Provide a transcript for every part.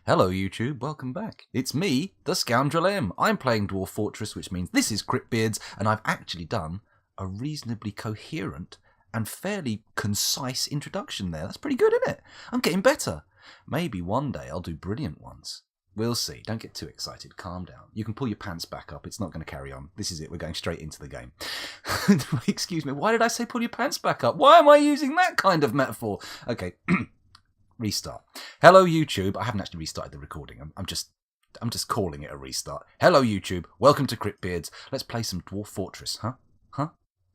Hello YouTube, welcome back. It's me, the Scoundrel M. I'm playing Dwarf Fortress, which means this is CRYPTBEARDS, and I've actually done a reasonably coherent and fairly concise introduction there. That's pretty good, isn't it? I'm getting better. Maybe one day I'll do brilliant ones. We'll see. Don't get too excited. Calm down. You can pull your pants back up. It's not going to carry on. This is it. We're going straight into the game. Excuse me. Why did I say pull your pants back up? Why am I using that kind of metaphor? Okay. Restart. Hello YouTube. I haven't actually restarted the recording. I'm just calling it a restart. Hello YouTube. Welcome to CRYPTBEARDS. Let's play some Dwarf Fortress. Huh?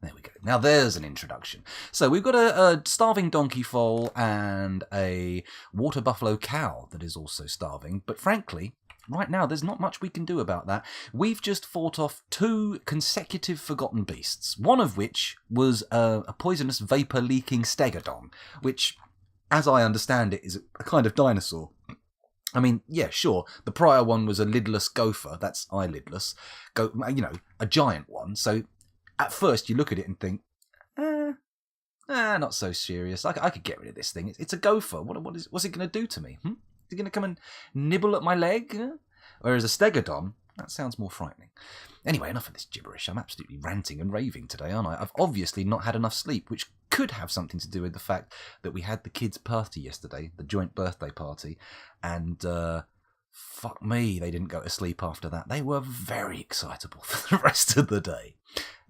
There we go. Now there's an introduction. So we've got a starving donkey foal and a water buffalo cow that is also starving. But frankly, right now there's not much we can do about that. We've just fought off 2 consecutive forgotten beasts. One of which was a poisonous vapor-leaking stegodon, which, as I understand it, is a kind of dinosaur. I mean, yeah, sure, the prior one was a lidless gopher. That's eyelidless. A giant one. So at first you look at it and think, not so serious. I could get rid of this thing. It's a gopher. What's it going to do to me? Is it going to come and nibble at my leg? Whereas a stegodon, that sounds more frightening. Anyway, enough of this gibberish. I'm absolutely ranting and raving today, aren't I? I've obviously not had enough sleep, which could have something to do with the fact that we had the kids' party yesterday, the joint birthday party, and fuck me, they didn't go to sleep after that. They were very excitable for the rest of the day.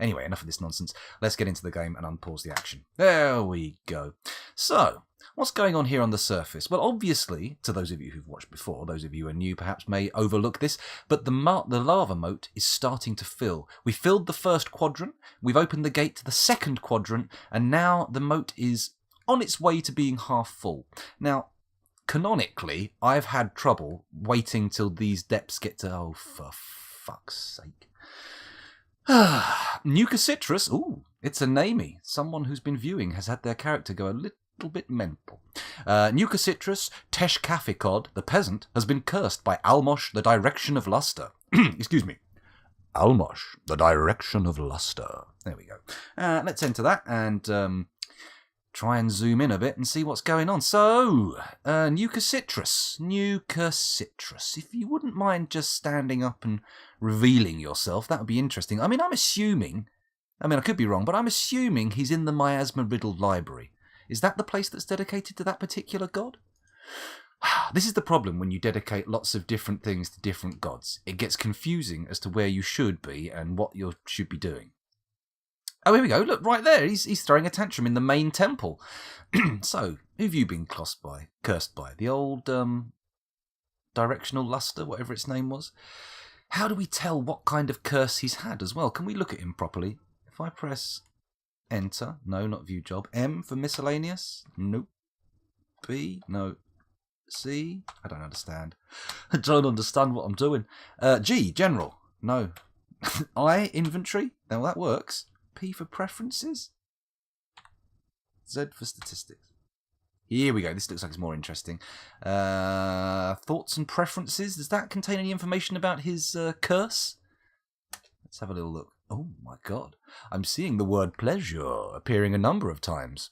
Anyway, enough of this nonsense. Let's get into the game and unpause the action. There we go. So, what's going on here on the surface? Well, obviously, to those of you who've watched before, those of you who are new perhaps may overlook this, but the lava moat is starting to fill. We filled the first quadrant, we've opened the gate to the second quadrant, and now the moat is on its way to being half full. Now, canonically, I've had trouble waiting till these depths get to... Oh, for fuck's sake. Nuka Citrus, ooh, it's a namey. Someone who's been viewing has had their character go a little bit mental. Nuka Citrus, Teshkafikod, the peasant, has been cursed by Almosh, the direction of luster. Excuse me. Almosh, the direction of luster. There we go. Let's enter that and try and zoom in a bit and see what's going on. So, Nuka Citrus. If you wouldn't mind just standing up and revealing yourself, that would be interesting. I mean, I could be wrong, but I'm assuming he's in the miasma-riddled library. Is that the place that's dedicated to that particular god? This is the problem when you dedicate lots of different things to different gods. It gets confusing as to where you should be and what you should be doing. Oh, here we go. Look, right there. He's throwing a tantrum in the main temple. So, who have you been cursed by? The old directional luster, whatever its name was? How do we tell what kind of curse he's had as well? Can we look at him properly? If I press enter, no, not view job. M for miscellaneous? Nope. B? No. C? I don't understand. I don't understand what I'm doing. G? General? No. I? Inventory? Now that works. P for preferences? Z for statistics. Here we go. This looks like it's more interesting. Thoughts and preferences. Does that contain any information about his curse? Let's have a little look. Oh my god. I'm seeing the word pleasure appearing a number of times.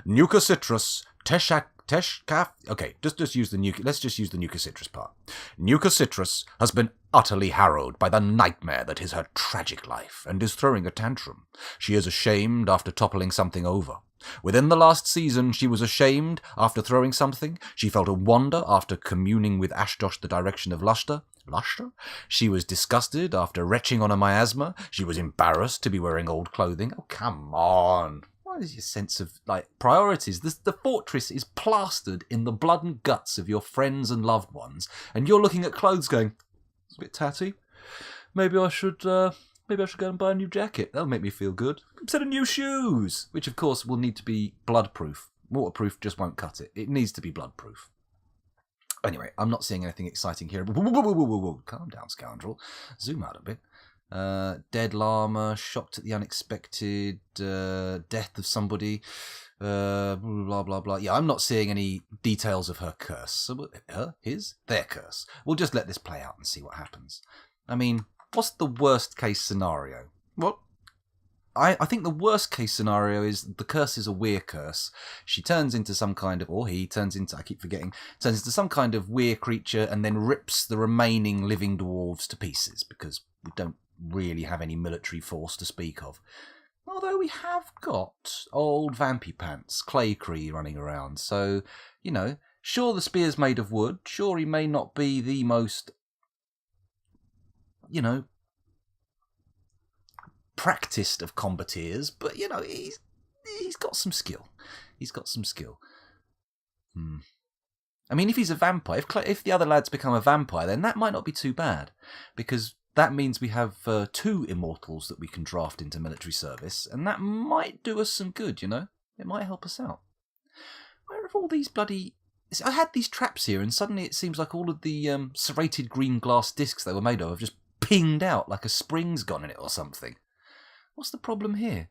Nuka Citrus, Teshkaf. Okay, just use the Nuka. Let's just use the Nuka Citrus part. Nuka Citrus has been utterly harrowed by the nightmare that is her tragic life and is throwing a tantrum. She is ashamed after toppling something over. Within the last season, she was ashamed after throwing something. She felt a wonder after communing with Ashdosh, the direction of luster. She was disgusted after retching on a miasma. She was embarrassed to be wearing old clothing. Oh, come on. What is your sense of, priorities? The fortress is plastered in the blood and guts of your friends and loved ones, and you're looking at clothes going, it's a bit tatty. Maybe I should go and buy a new jacket. That'll make me feel good. A set of new shoes, which of course will need to be bloodproof. Waterproof just won't cut it. It needs to be bloodproof. Anyway, I'm not seeing anything exciting here. Whoa. Calm down, scoundrel. Zoom out a bit. Dead llama, shocked at the unexpected, death of somebody, blah, blah, blah. Yeah, I'm not seeing any details of her curse. So, their curse. We'll just let this play out and see what happens. I mean, what's the worst case scenario? What? I think the worst case scenario is the curse is a weir curse. She turns into some kind of, or he turns into, I keep forgetting, turns into some kind of weir creature and then rips the remaining living dwarves to pieces, because we don't really have any military force to speak of. Although we have got old Vampy Pants, Claycree running around, so, you know, sure the spear's made of wood, sure he may not be the most, you know, practiced of combateers, but, you know, he's got some skill. He's got some skill. I mean, if he's a vampire, if the other lads become a vampire, then that might not be too bad, because that means we have 2 immortals that we can draft into military service, and that might do us some good, you know? It might help us out. Where have all these bloody... I had these traps here, and suddenly it seems like all of the serrated green glass discs they were made of have just pinged out like a spring's gone in it or something. What's the problem here?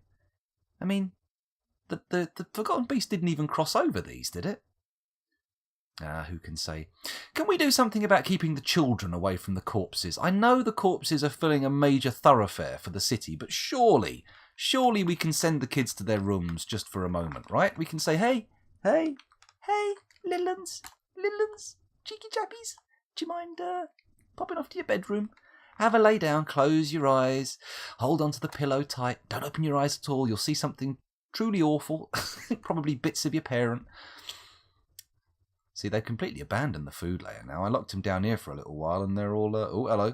I mean, the Forgotten Beast didn't even cross over these, did it? Who can say? Can we do something about keeping the children away from the corpses? I know the corpses are filling a major thoroughfare for the city, but surely we can send the kids to their rooms just for a moment, right? We can say, hey, little uns, cheeky chappies, do you mind popping off to your bedroom? Have a lay down, close your eyes, hold onto the pillow tight, don't open your eyes at all, you'll see something truly awful, probably bits of your parent. See, they've completely abandoned the food layer now. I locked them down here for a little while and they're all, oh, hello.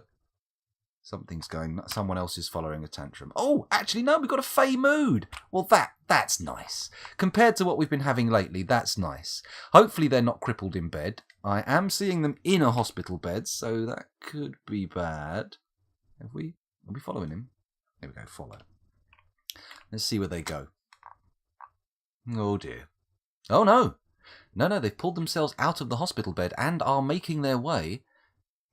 Something's going, someone else is following a tantrum. Oh, actually, no, we've got a fey mood. Well, that's nice. Compared to what we've been having lately, that's nice. Hopefully they're not crippled in bed. I am seeing them in a hospital bed, so that could be bad. Are we following him? There we go, follow. Let's see where they go. Oh, dear. Oh, no. No, they've pulled themselves out of the hospital bed and are making their way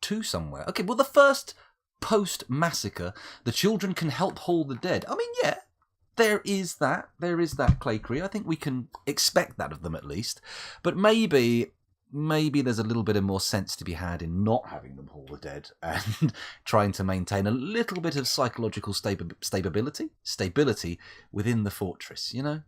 to somewhere. Okay, well, the first post-massacre, the children can help haul the dead. I mean, yeah, there is that Claycree. I think we can expect that of them at least. But maybe there's a little bit of more sense to be had in not having them haul the dead and trying to maintain a little bit of psychological stability within the fortress, you know?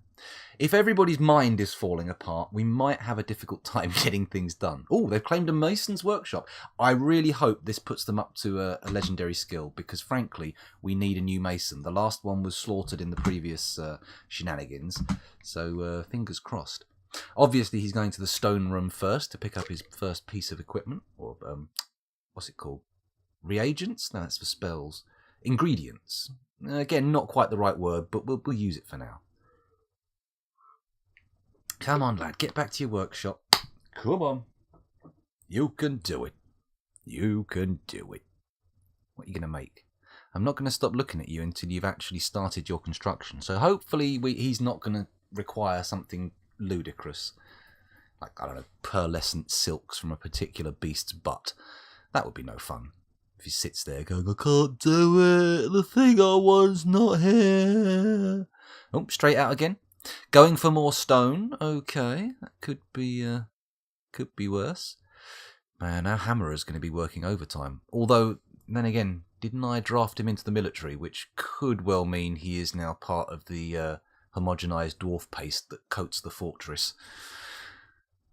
If everybody's mind is falling apart, we might have a difficult time getting things done. Oh, they've claimed a mason's workshop. I really hope this puts them up to a legendary skill, because frankly, we need a new mason. The last one was slaughtered in the previous shenanigans, so fingers crossed. Obviously, he's going to the stone room first to pick up his first piece of equipment, or what's it called? Reagents? No, that's for spells. Ingredients. Again, not quite the right word, but we'll use it for now. Come on, lad, get back to your workshop. Come on. You can do it. You can do it. What are you going to make? I'm not going to stop looking at you until you've actually started your construction. So hopefully he's not going to require something ludicrous. Like, I don't know, pearlescent silks from a particular beast's butt. That would be no fun. If he sits there going, I can't do it. The thing I want's not here. Oh, straight out again. Going for more stone. Okay, that could be worse. Man, our hammerer's going to be working overtime. Although, then again, didn't I draft him into the military, which could well mean he is now part of the homogenized dwarf paste that coats the fortress.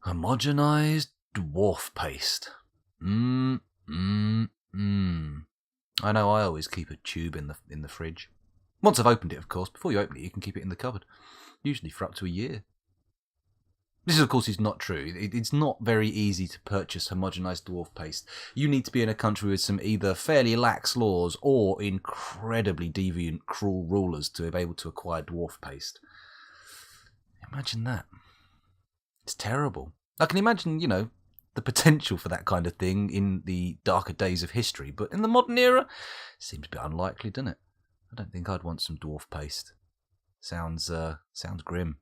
Homogenized dwarf paste. I know I always keep a tube in the fridge. Once I've opened it, of course. Before you open it, you can keep it in the cupboard. Usually for up to a year. This, of course, is not true. It's not very easy to purchase homogenized dwarf paste. You need to be in a country with some either fairly lax laws or incredibly deviant, cruel rulers to be able to acquire dwarf paste. Imagine that. It's terrible. I can imagine, you know, the potential for that kind of thing in the darker days of history, but in the modern era, it seems a bit unlikely, doesn't it? I don't think I'd want some dwarf paste. Sounds grim.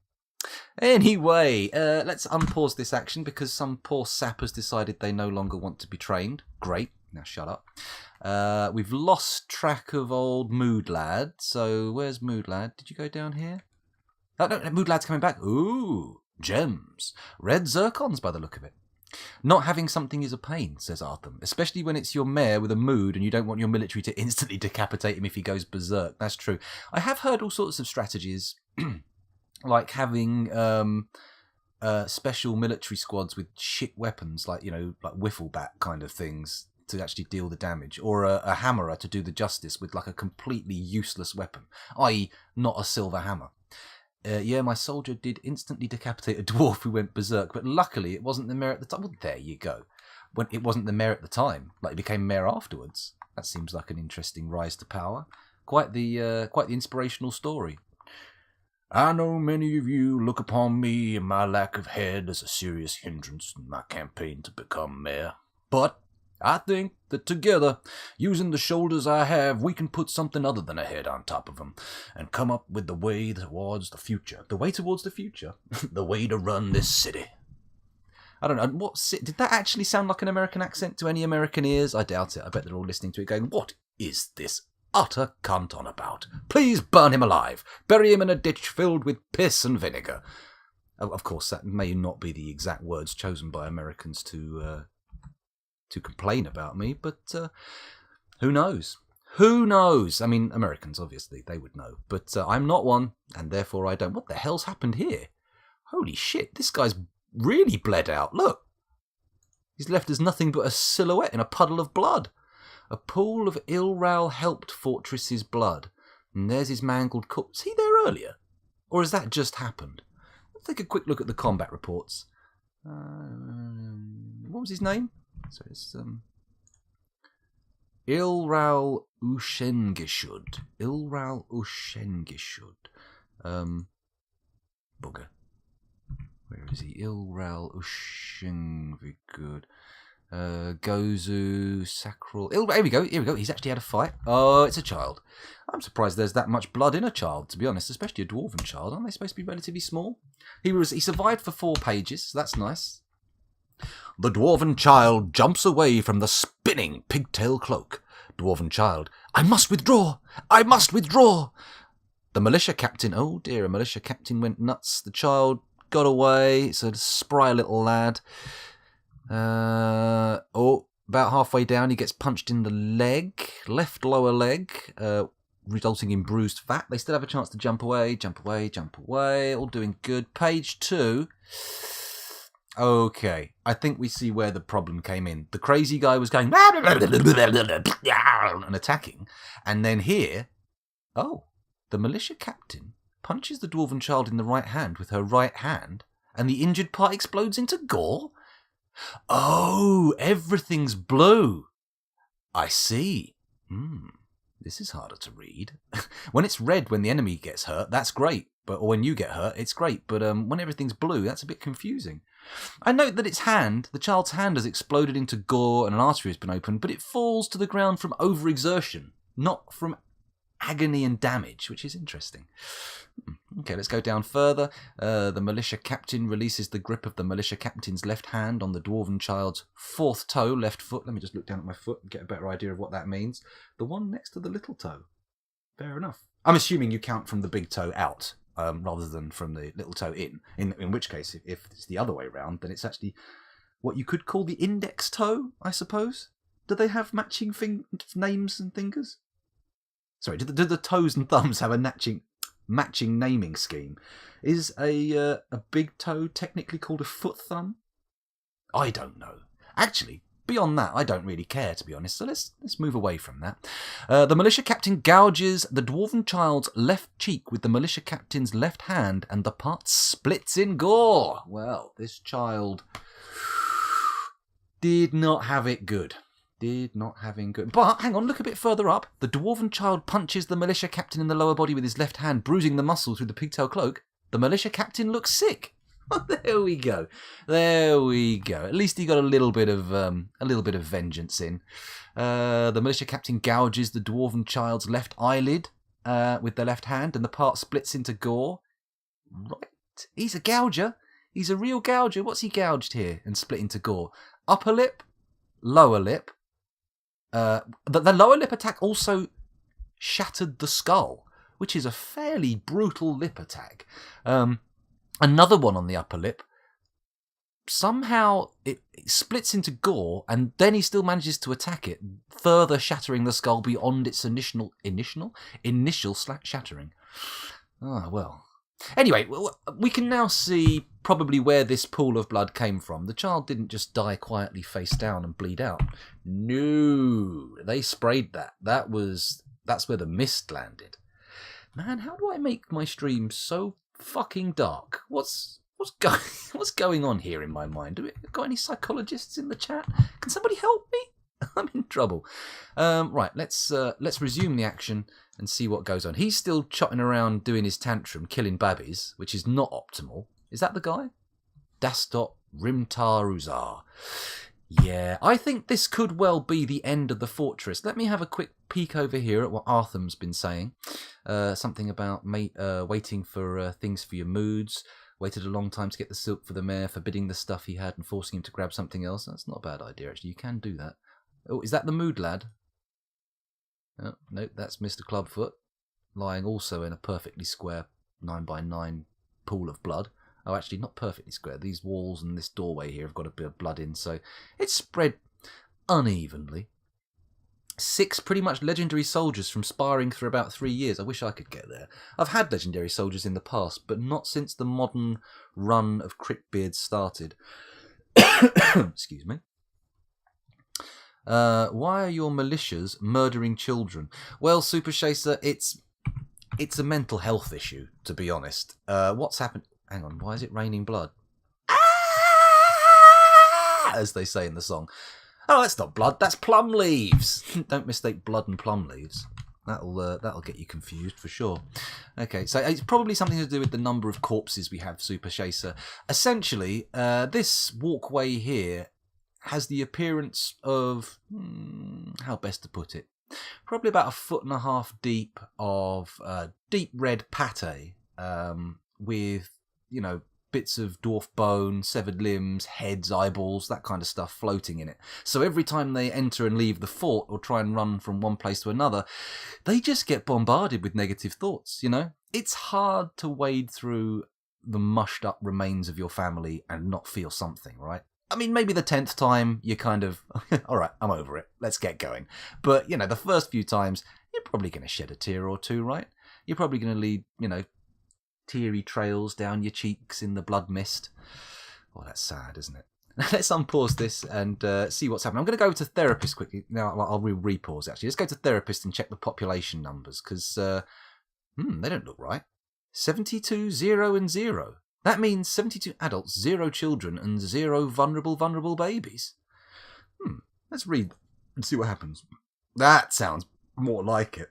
Anyway, let's unpause this action because some poor sap has decided they no longer want to be trained. Great. Now shut up. We've lost track of old Mood Lad. So where's Mood Lad? Did you go down here? Oh, no, Mood Lad's coming back. Ooh, gems. Red zircons by the look of it. Not having something is a pain, says Arthur, especially when it's your mayor with a mood and you don't want your military to instantly decapitate him if he goes berserk. That's true. I have heard all sorts of strategies, like having special military squads with shit weapons, like, like wiffle bat kind of things to actually deal the damage, or a hammerer to do the justice with like a completely useless weapon, i.e. not a silver hammer. Yeah, my soldier did instantly decapitate a dwarf who went berserk, but luckily it wasn't the mayor at the time. Well, there you go. When it wasn't the mayor at the time, like he became mayor afterwards. That seems like an interesting rise to power. Quite the inspirational story. I know many of you look upon me and my lack of head as a serious hindrance in my campaign to become mayor. But I think that together, using the shoulders I have, we can put something other than a head on top of them and come up with the way towards the future. The way towards the future? The way to run this city. I don't know. Did that actually sound like an American accent to any American ears? I doubt it. I bet they're all listening to it going, what is this utter cunt on about? Please burn him alive. Bury him in a ditch filled with piss and vinegar. Of course, that may not be the exact words chosen by Americans to complain about me, but who knows? Who knows? I mean, Americans, obviously, they would know. But I'm not one, and therefore I don't. What the hell's happened here? Holy shit, this guy's really bled out. Look. He's left as nothing but a silhouette in a puddle of blood. A pool of ill-helped fortress's blood. And there's his mangled corpse. Was he there earlier? Or has that just happened? Let's take a quick look at the combat reports. What was his name? So it's Ilral Ushengishud. Ilral Ushengishud. Bugger. Where is he? Ilral Ushengishud. Gozu Sacral. Here we go. He's actually had a fight. Oh, it's a child. I'm surprised there's that much blood in a child, to be honest, especially a dwarven child. Aren't they supposed to be relatively small? He survived for 4 pages, so that's nice. The dwarven child jumps away from the spinning pigtail cloak. Dwarven child, I must withdraw! I must withdraw! The militia captain, oh dear, a militia captain went nuts. The child got away. It's a spry little lad. About halfway down, he gets punched in the leg, left lower leg, resulting in bruised fat. They still have a chance to jump away, all doing good. Page 2. Okay, I think we see where the problem came in. The crazy guy was going and attacking, and then here, the militia captain punches the dwarven child in the right hand with her right hand, and the injured part explodes into gore? Oh, everything's blue. I see. This is harder to read. When it's red when the enemy gets hurt, that's great. Or when you get hurt, it's great. But when everything's blue, that's a bit confusing. I note that the child's hand has exploded into gore and an artery has been opened, but it falls to the ground from overexertion, not from agony and damage, which is interesting. Okay, let's go down further. The militia captain releases the grip of the militia captain's left hand on the dwarven child's 4th toe, left foot. Let me just look down at my foot and get a better idea of what that means. The one next to the little toe. Fair enough. I'm assuming you count from the big toe out, rather than from the little toe in. In which case, if it's the other way around, then it's actually what you could call the index toe, I suppose. Do they have matching names and fingers? Sorry, do the toes and thumbs have a matching naming scheme? Is a big toe technically called a foot thumb? I don't know. Actually, beyond that, I don't really care, to be honest, so let's move away from that. The militia captain gouges the dwarven child's left cheek with the militia captain's left hand, and the part splits in gore. Well, this child did not have it good. But, hang on, look a bit further up. The dwarven child punches the militia captain in the lower body with his left hand, bruising the muscle through the pigtail cloak. The militia captain looks sick. There we go. At least he got a little bit of vengeance in. The militia captain gouges the dwarven child's left eyelid with the left hand, and the part splits into gore. Right. He's a gouger. He's a real gouger. What's he gouged here and split into gore? Upper lip, lower lip. The lower lip attack also shattered the skull, which is a fairly brutal lip attack. Another one on the upper lip somehow it splits into gore, and then he still manages to attack it, further shattering the skull beyond its initial shattering. Ah, well. Anyway, we can now see probably where this pool of blood came from. The child didn't just die quietly face down and bleed out. No, they sprayed that. That's where the mist landed. Man, how do I make my stream so fucking dark? What's going on here in my mind? Got any psychologists in the chat? Can somebody help me? I'm in trouble. Right, let's resume the action and see what goes on. He's still trotting around doing his tantrum, killing babbies, which is not optimal. Is that the guy? Dastot Rimtaruzar. Yeah, I think this could well be the end of the fortress. Let me have a quick peek over here at what Artham's been saying. Something about waiting for things for your moods. Waited a long time to get the silk for the mayor, forbidding the stuff he had and forcing him to grab something else. That's not a bad idea, actually. You can do that. Oh, is that the mood lad? Oh, no, that's Mr. Clubfoot, lying also in a perfectly square 9x9 pool of blood. Oh, actually, not perfectly square. These walls and this doorway here have got a bit of blood in, so it's spread unevenly. 6 pretty much legendary soldiers from sparring for about 3 years. I wish I could get there. I've had legendary soldiers in the past, but not since the modern run of CRYPTBEARDS started. Excuse me. Why are your militias murdering children? Well, Super Chaser, it's a mental health issue, to be honest. What's happened? Hang on, why is it raining blood? Ah! As they say in the song. Oh, that's not blood, that's plum leaves. Don't mistake blood and plum leaves. That'll get you confused for sure. Okay, so it's probably something to do with the number of corpses we have, Super Chaser. Essentially, this walkway here has the appearance of, how best to put it, probably about 1.5 foot deep of deep red pate with, bits of dwarf bone, severed limbs, heads, eyeballs, that kind of stuff floating in it. So every time they enter and leave the fort or try and run from one place to another, they just get bombarded with negative thoughts, It's hard to wade through the mushed up remains of your family and not feel something, right? I mean, maybe the 10th time, you're kind of, all right, I'm over it, let's get going. But, the first few times, you're probably going to shed a tear or two, right? You're probably going to lead, teary trails down your cheeks in the blood mist. Oh, that's sad, isn't it? Let's unpause this and see what's happening. I'm going to go to therapist quickly. Now, I'll repause, actually. Let's go to therapist and check the population numbers, because, they don't look right. 72, 0, and 0. That means 72 adults, 0 children, and 0 vulnerable babies. Let's read and see what happens. That sounds more like it.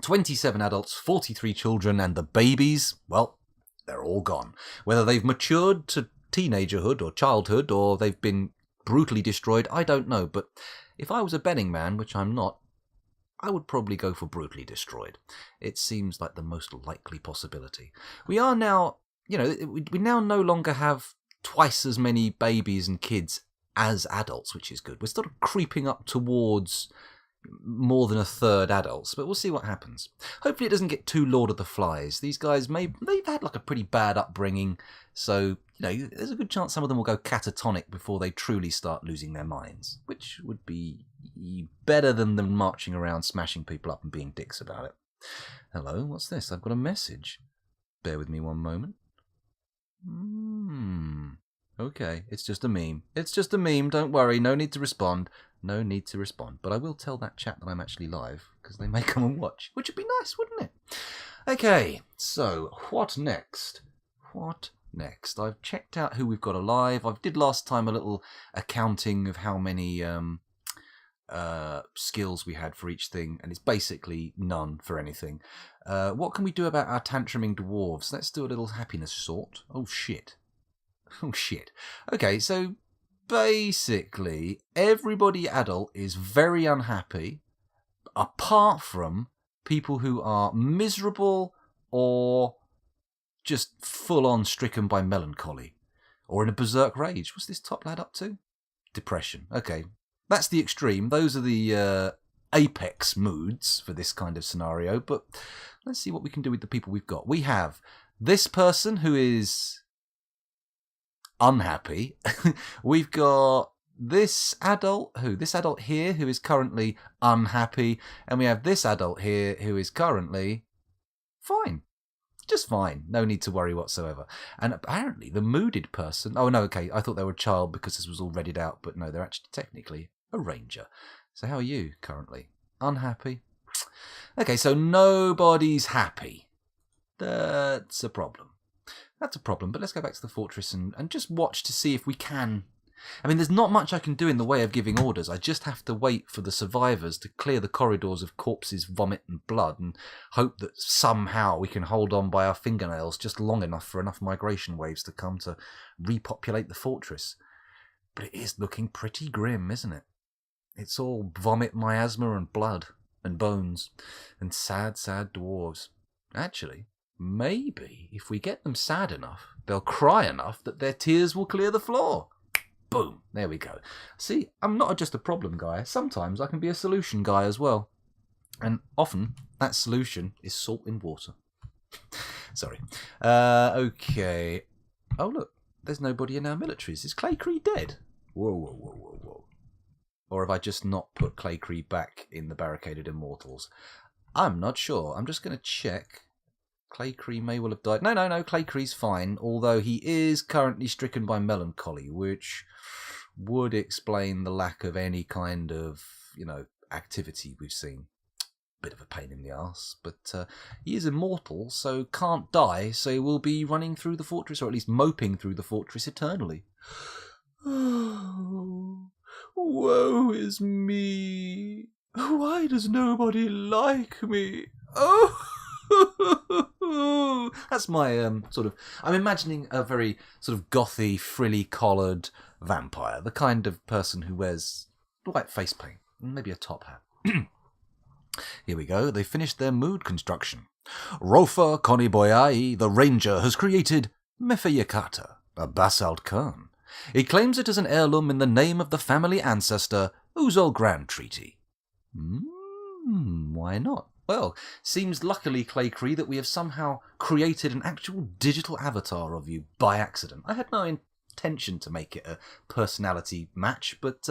27 adults, 43 children, and the babies, well, they're all gone. Whether they've matured to teenagerhood or childhood, or they've been brutally destroyed, I don't know. But if I was a betting man, which I'm not, I would probably go for brutally destroyed. It seems like the most likely possibility. We are now... we now no longer have twice as many babies and kids as adults, which is good. We're sort of creeping up towards more than a third adults, but we'll see what happens. Hopefully it doesn't get too Lord of the Flies. These guys, they've had like a pretty bad upbringing, so, there's a good chance some of them will go catatonic before they truly start losing their minds, which would be better than them marching around smashing people up and being dicks about it. Hello, what's this? I've got a message. Bear with me one moment. Okay, it's just a meme. It's just a meme, don't worry, no need to respond. No need to respond. But I will tell that chat that I'm actually live, because they may come and watch, which would be nice, wouldn't it? Okay, so, what next? What next? I've checked out who we've got alive. I did last time a little accounting of how many skills we had for each thing, and it's basically none for anything. What can we do about our tantruming dwarves? Let's do a little happiness sort. Oh shit. Okay, so basically everybody adult is very unhappy, apart from people who are miserable or just full-on stricken by melancholy, or in a berserk rage. What's this top lad up to? Depression. Okay, that's the extreme. Those are the apex moods for this kind of scenario, but let's see what we can do with the people we've got. We have this person who is unhappy. We've got this adult here who is currently unhappy, and we have this adult here who is currently fine. Just fine. No need to worry whatsoever. And apparently the mooded person... Oh, no, okay. I thought they were a child because this was all readied out, but no, they're actually technically a ranger. So how are you currently? Unhappy? Okay, so nobody's happy. That's a problem. That's a problem, but let's go back to the fortress and just watch to see if we can... I mean, there's not much I can do in the way of giving orders. I just have to wait for the survivors to clear the corridors of corpses, vomit and blood and hope that somehow we can hold on by our fingernails just long enough for enough migration waves to come to repopulate the fortress. But it is looking pretty grim, isn't it? It's all vomit, miasma and blood and bones and sad, sad dwarves. Actually, maybe if we get them sad enough, they'll cry enough that their tears will clear the floor. Boom, there we go. See, I'm not just a problem guy. Sometimes I can be a solution guy as well. And often, that solution is salt in water. Sorry. Okay. Oh, look, there's nobody in our militaries. Is Claycree dead? Whoa, whoa, whoa, whoa, whoa. Or have I just not put Claycree back in the Barricaded Immortals? I'm not sure. I'm just going to check. Claycree may well have died. No, Claycree's fine, although he is currently stricken by melancholy, which would explain the lack of any kind of, activity we've seen. Bit of a pain in the arse, but he is immortal, so can't die, so he will be running through the fortress, or at least moping through the fortress eternally. Oh, woe is me. Why does nobody like me? Oh! That's my I'm imagining a very sort of gothy, frilly-collared vampire, the kind of person who wears white face paint, maybe a top hat. Here we go, they finished their mood construction. Rofa Koniboyai, the ranger, has created Mefeyakata, a basalt cairn. He claims it as an heirloom in the name of the family ancestor, Uzol Grand Treaty. Why not? Well, seems luckily, Claycree, that we have somehow created an actual digital avatar of you by accident. I had no intention to make it a personality match, but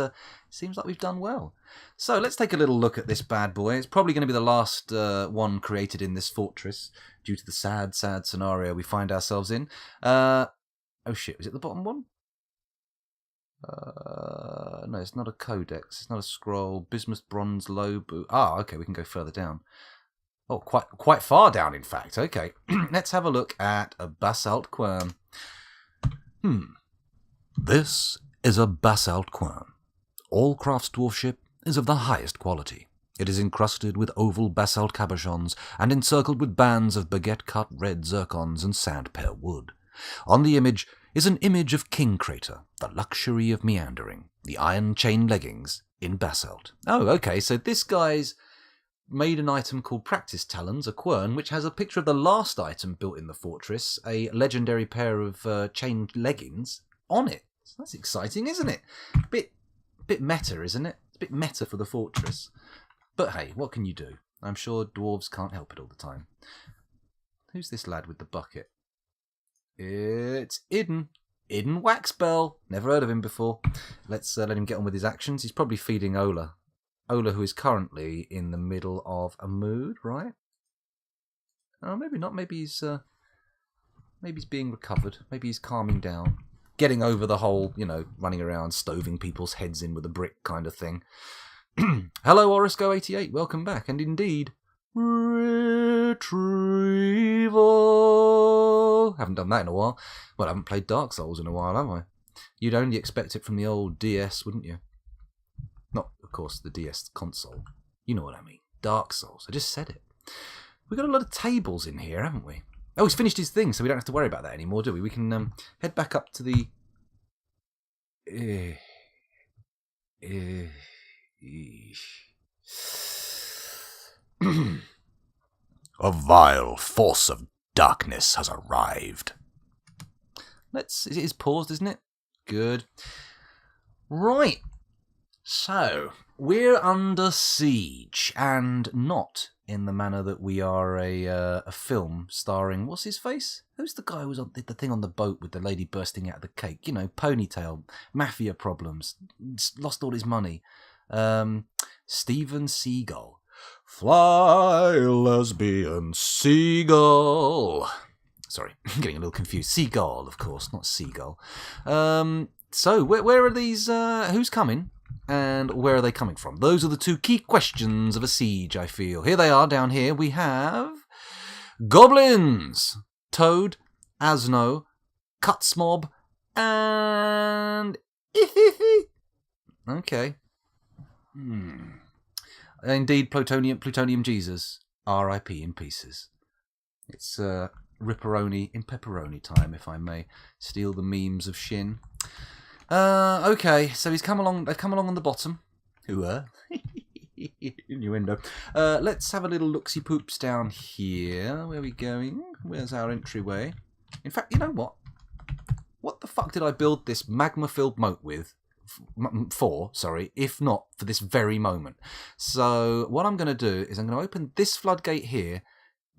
seems like we've done well. So let's take a little look at this bad boy. It's probably going to be the last one created in this fortress, due to the sad, sad scenario we find ourselves in. Oh shit, was it the bottom one? No, it's not a codex. It's not a scroll. Bismuth, bronze, low boot. Ah, okay, we can go further down. Oh, quite far down, in fact. Okay, let's have a look at a basalt quern. This is a basalt quern. All crafts dwarfship is of the highest quality. It is encrusted with oval basalt cabochons and encircled with bands of baguette-cut red zircons and sandpear wood. On the image is an image of King Crater, the luxury of meandering, the iron chain leggings in basalt. Oh, okay, so this guy's made an item called Practice Talons, a quern, which has a picture of the last item built in the fortress, a legendary pair of chain leggings, on it. So that's exciting, isn't it? Bit meta, isn't it? It's a bit meta for the fortress. But hey, what can you do? I'm sure dwarves can't help it all the time. Who's this lad with the bucket? It's Idun. Idun Waxbell. Never heard of him before. Let's let him get on with his actions. He's probably feeding Ola. Ola, who is currently in the middle of a mood, right? Oh, maybe not. Maybe he's being recovered. Maybe he's calming down. Getting over the whole, running around stoving people's heads in with a brick kind of thing. Hello, Orisco88. Welcome back. And indeed, Retrieval. Haven't done that in a while. Well, I haven't played Dark Souls in a while, have I? You'd only expect it from the old DS, wouldn't you? Not, of course, the DS console. You know what I mean. Dark Souls. I just said it. We've got a lot of tables in here, haven't we? Oh, he's finished his thing, so we don't have to worry about that anymore, do we? We can head back up to the... A vile force of darkness has arrived. It is paused, isn't it? Good. Right. So, we're under siege, and not in the manner that we are a film starring, what's his face? Who's the guy who did the thing on the boat with the lady bursting out of the cake? You know, ponytail, mafia problems, lost all his money. Steven Seagal. Fly, lesbian seagull. Sorry, I'm getting a little confused. Seagull, of course, not seagull. So, where are these, who's coming? And where are they coming from? Those are the two key questions of a siege, I feel. Here they are, down here. We have goblins, Toad, Asno, Cutsmob, and... Okay. Indeed, Plutonium Jesus, R.I.P. in pieces. It's ripperoni in pepperoni time, if I may steal the memes of Shin. Okay, so they've come along on the bottom. Who are? Innuendo. Let's have a little look-see poops down here. Where are we going? Where's our entryway? In fact, you know what? What the fuck did I build this magma-filled moat with? If not for this very moment. So what I'm going to do is I'm going to open this floodgate here,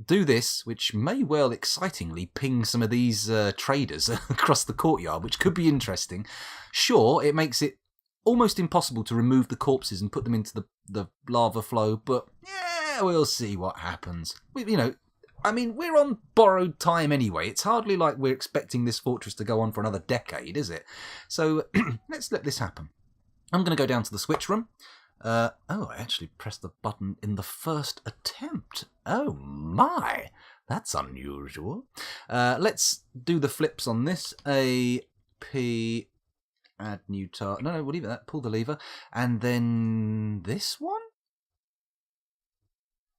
do this, which may well excitingly ping some of these traders across the courtyard, which could be interesting. Sure, it makes it almost impossible to remove the corpses and put them into the lava flow, but yeah, we'll see what happens. We're on borrowed time anyway. It's hardly like we're expecting this fortress to go on for another decade, is it? So let's let this happen. I'm going to go down to the switch room. I actually pressed the button in the first attempt. Oh my, that's unusual. Let's do the flips on this. A, P, add new task. No, we'll leave it that. Pull the lever. And then this one?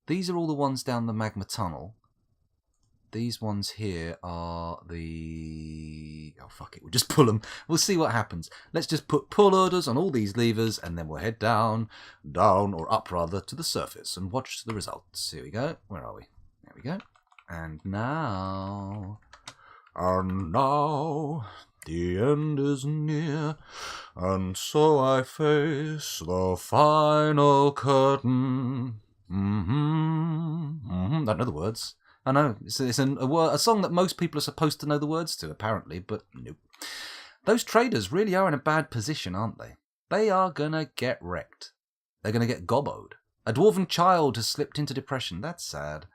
These are all the ones down the magma tunnel. These ones here are the... Oh, fuck it. We'll just pull them. We'll see what happens. Let's just put pull orders on all these levers, and then we'll head down, or up rather, to the surface and watch the results. Here we go. Where are we? There we go. And now, the end is near, and so I face the final curtain. Don't know the words. I know, it's a song that most people are supposed to know the words to, apparently, but nope. Those traders really are in a bad position, aren't they? They are gonna get wrecked. They're gonna get gobboed. A dwarven child has slipped into depression. That's sad.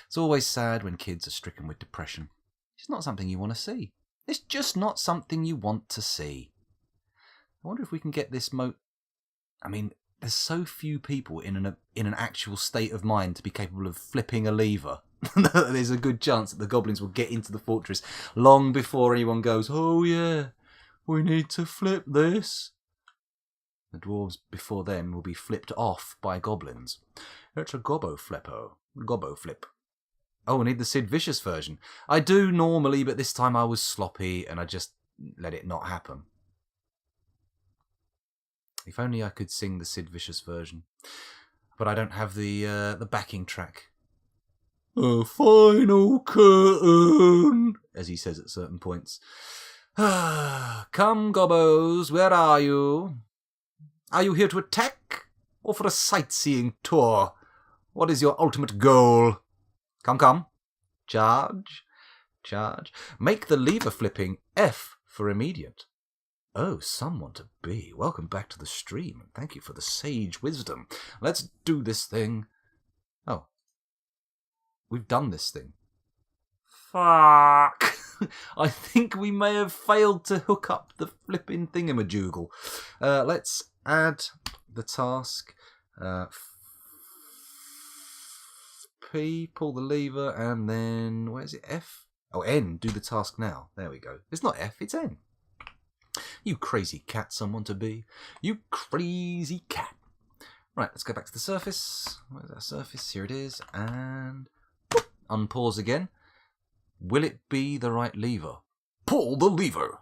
It's always sad when kids are stricken with depression. It's not something you want to see. It's just not something you want to see. I wonder if we can get this moat... I mean, there's so few people in an actual state of mind to be capable of flipping a lever. There's a good chance that the goblins will get into the fortress long before anyone goes, oh yeah, we need to flip this. The dwarves before then will be flipped off by goblins. It's a gobbo flip. Oh, I need the Sid Vicious version. I do normally, but this time I was sloppy and I just let it not happen. If only I could sing the Sid Vicious version. But I don't have the backing track. A final curtain, as he says at certain points. Come, gobbos, where are you? Are you here to attack, or for a sightseeing tour? What is your ultimate goal? Come. Charge. Make the lever flipping F for immediate. Oh, someone to be. Welcome back to the stream, and thank you for the sage wisdom. Let's do this thing. Oh. We've done this thing. Fuck. I think we may have failed to hook up the flipping thingamajoogle. Let's add the task. P, pull the lever, and then... Where's it? F? Oh, N, do the task now. There we go. It's not F, it's N. You crazy cat, someone to be. You crazy cat. Right, let's go back to the surface. Where's our surface? Here it is. And... unpause again. Will it be the right lever? Pull the lever.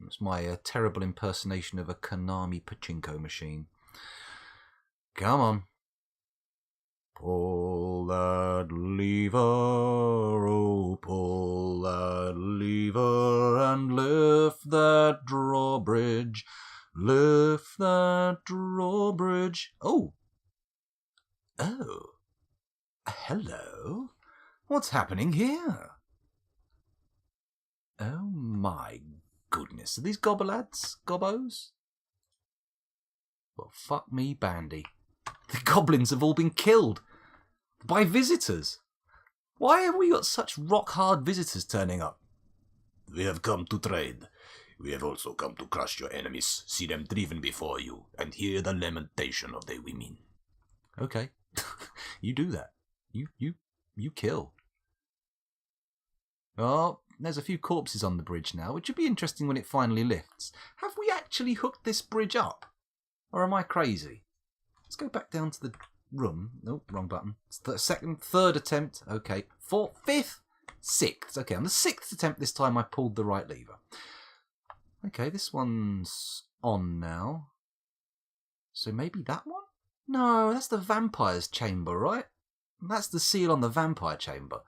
That's my terrible impersonation of a Konami pachinko machine. Come on. Pull that lever, oh, pull that lever and lift that drawbridge. Lift that drawbridge. Oh. Oh. Hello? What's happening here? Oh my goodness. Are these gobolads? Gobbos? Well, fuck me, Bandy. The goblins have all been killed. By visitors. Why have we got such rock-hard visitors turning up? We have come to trade. We have also come to crush your enemies, see them driven before you, and hear the lamentation of the women. Okay. You do that. You kill. Oh, there's a few corpses on the bridge now, which would be interesting when it finally lifts. Have we actually hooked this bridge up? Or am I crazy? Let's go back down to the room. Nope, wrong button. It's the second, third attempt. Okay. Fourth, fifth, sixth. Okay, on the sixth attempt this time I pulled the right lever. Okay, this one's on now. So maybe that one? No, that's the vampire's chamber, right? That's the seal on the vampire chamber.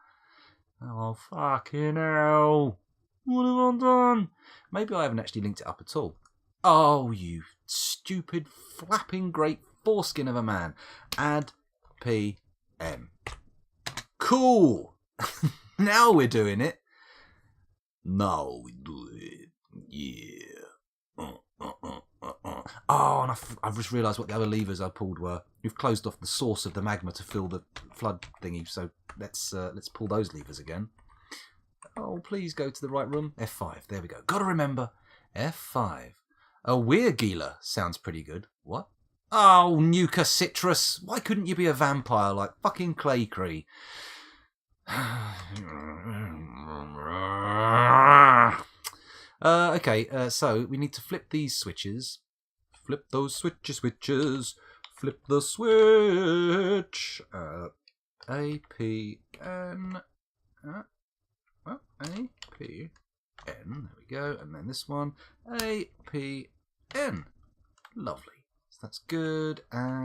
Oh, fucking hell. What have I done? Maybe I haven't actually linked it up at all. Oh, you stupid, flapping great foreskin of a man. Add PM. Cool. Now we're doing it. Now we do it. Yeah. Oh, and I've just realised what the other levers I pulled were. You've closed off the source of the magma to fill the flood thingy, so let's pull those levers again. Oh, please go to the right room. F5. There we go. Gotta remember. F5. A Weirgila sounds pretty good. What? Oh, Nuka Citrus. Why couldn't you be a vampire like fucking Claycree? Okay, so we need to flip these switches. Flip those switches. Flip the switch. APN. APN. There we go. And then this one. APN. Lovely. So that's good. And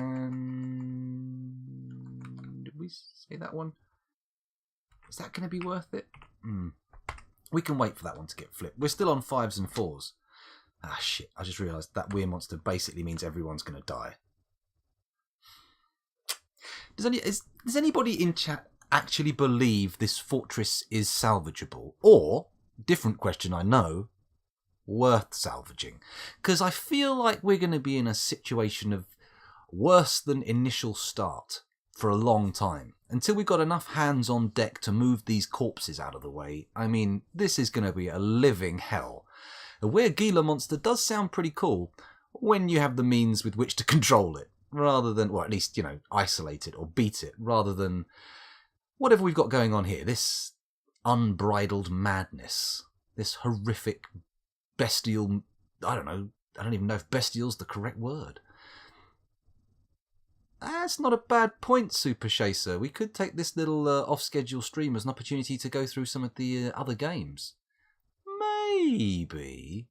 did we say that one? Is that going to be worth it? We can wait for that one to get flipped. We're still on 5s and 4s. Ah, shit. I just realised that weird monster basically means everyone's going to die. Does anybody in chat actually believe this fortress is salvageable? Or, different question I know, worth salvaging? Because I feel like we're going to be in a situation of worse than initial start for a long time. Until we've got enough hands on deck to move these corpses out of the way. I mean, this is going to be a living hell. A weird Gila monster does sound pretty cool when you have the means with which to control it. Rather than, or at least, isolate it or beat it. Rather than whatever we've got going on here. This unbridled madness. This horrific, bestial... I don't even know if bestial's the correct word. That's not a bad point, Super Chaser. We could take this little off-schedule stream as an opportunity to go through some of the other games. Maybe.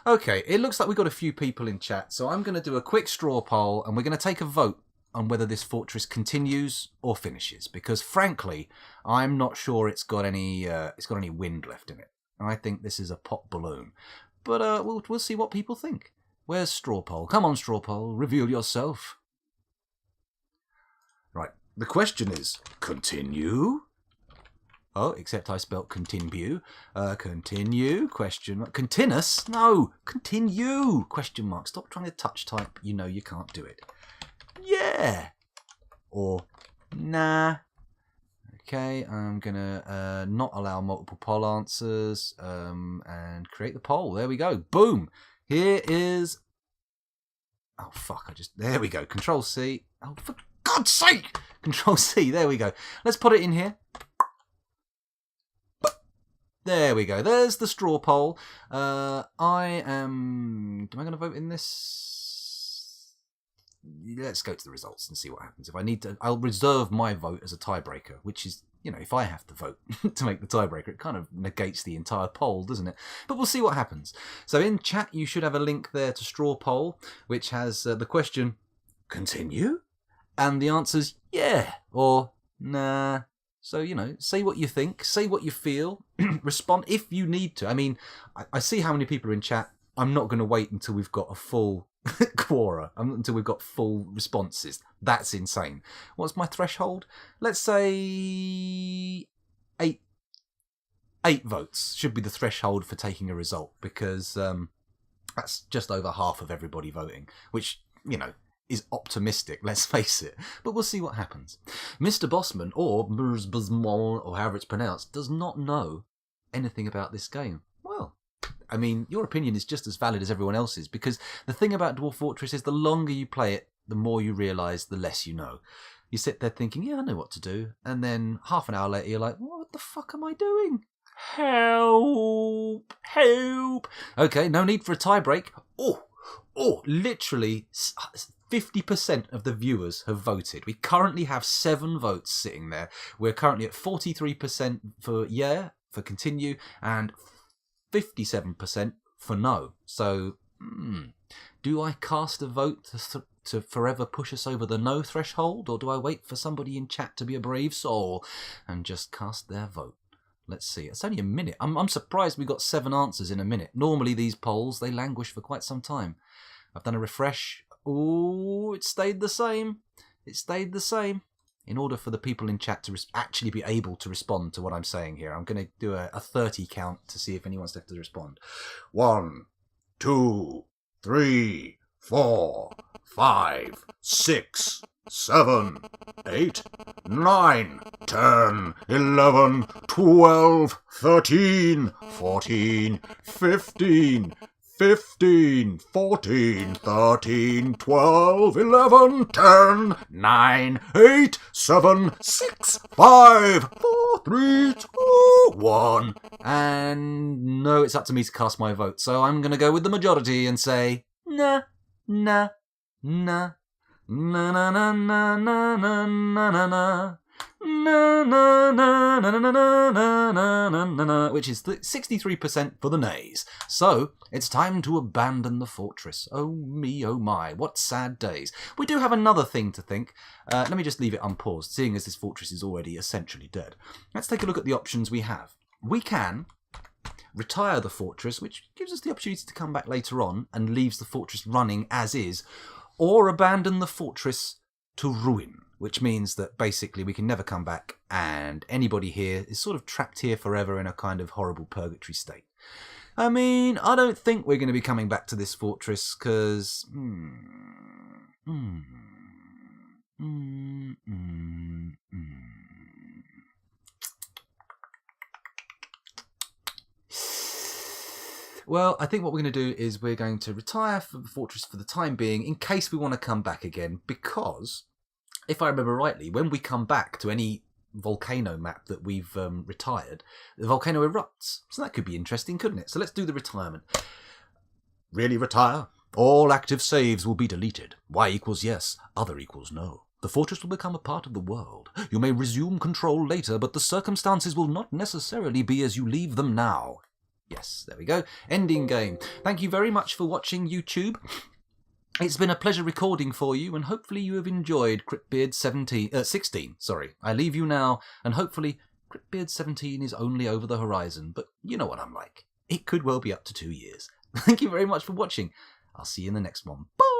Okay, it looks like we've got a few people in chat, so I'm going to do a quick straw poll, and we're going to take a vote on whether this fortress continues or finishes. Because, frankly, I'm not sure it's got any wind left in it. I think this is a pop balloon. But we'll see what people think. Where's straw poll? Come on, straw poll, reveal yourself. Right, the question is, continue? Oh, except I spelt continue. Continue, question mark. Continuous? No, continue, question mark. Stop trying to touch type, you know you can't do it. Yeah! Or, nah. Okay, I'm gonna not allow multiple poll answers, and create the poll. There we go, boom! Here is... Oh, fuck, there we go. Control C. Oh, for God's sake! Control C, there we go. Let's put it in here. There we go. There's the straw poll. Am I going to vote in this? Let's go to the results and see what happens. If I need to, I'll reserve my vote as a tiebreaker, which is, if I have to vote to make the tiebreaker, it kind of negates the entire poll, doesn't it? But we'll see what happens. So in chat, you should have a link there to straw poll, which has the question, continue? And the answer's yeah or nah. So, say what you think, say what you feel, respond if you need to. I mean, I see how many people are in chat. I'm not going to wait until we've got a full, Quora until we've got full responses. That's insane. What's my threshold? Let's say 8 votes should be the threshold for taking a result, because that's just over half of everybody voting, which, is optimistic, let's face it. But we'll see what happens. Mr. Bossman, or Burzbuzmol, or however it's pronounced, does not know anything about this game. Well, I mean, your opinion is just as valid as everyone else's, because the thing about Dwarf Fortress is the longer you play it, the more you realise the less you know. You sit there thinking, yeah, I know what to do, and then half an hour later you're like, what the fuck am I doing? Help! Help! Okay, no need for a tie break. Literally 50% of the viewers have voted. We currently have 7 votes sitting there. We're currently at 43% for yeah, for continue, and 57% for no. So, do I cast a vote to forever push us over the no threshold, or do I wait for somebody in chat to be a brave soul and just cast their vote? Let's see. It's only a minute. I'm surprised we got 7 answers in a minute. Normally these polls, they languish for quite some time. I've done a refresh. Oh, it stayed the same. It stayed the same. In order for the people in chat to actually be able to respond to what I'm saying here, I'm going to do a 30 count to see if anyone's left to respond. 1, 2, 3, 4, 5, 6, 7, 8, 9, 10, 11, 12, 13, 14, 15, 14, 13, 12, 11, 10, 9, 8, 7, 6, 5, 4, 3, 2, 1. And no, it's up to me to cast my vote. So I'm going to go with the majority and say, nah, nah, nah. Na na na na na na na na na. Na na na na na na na na na, which is 63% for the nays. So it's time to abandon the fortress. Oh me, oh my, what sad days. We do have another thing to think. Let me just leave it unpaused, seeing as this fortress is already essentially dead. Let's take a look at the options we have. We can retire the fortress, which gives us the opportunity to come back later on and leaves the fortress running as is, or abandon the fortress to ruin, which means that basically we can never come back and anybody here is sort of trapped here forever in a kind of horrible purgatory state. I mean, I don't think we're going to be coming back to this fortress because... Well, I think what we're going to do is we're going to retire from the fortress for the time being in case we want to come back again, because, if I remember rightly, when we come back to any volcano map that we've retired, the volcano erupts. So that could be interesting, couldn't it? So let's do the retirement. Really retire? All active saves will be deleted. Y equals yes, other equals no. The fortress will become a part of the world. You may resume control later, but the circumstances will not necessarily be as you leave them now. Yes, there we go. Ending game. Thank you very much for watching, YouTube. It's been a pleasure recording for you, and hopefully you have enjoyed CRYPTBEARDS 16. Sorry, I leave you now, and hopefully CRYPTBEARDS 17 is only over the horizon, but you know what I'm like. It could well be up to 2 years. Thank you very much for watching. I'll see you in the next one. Bye!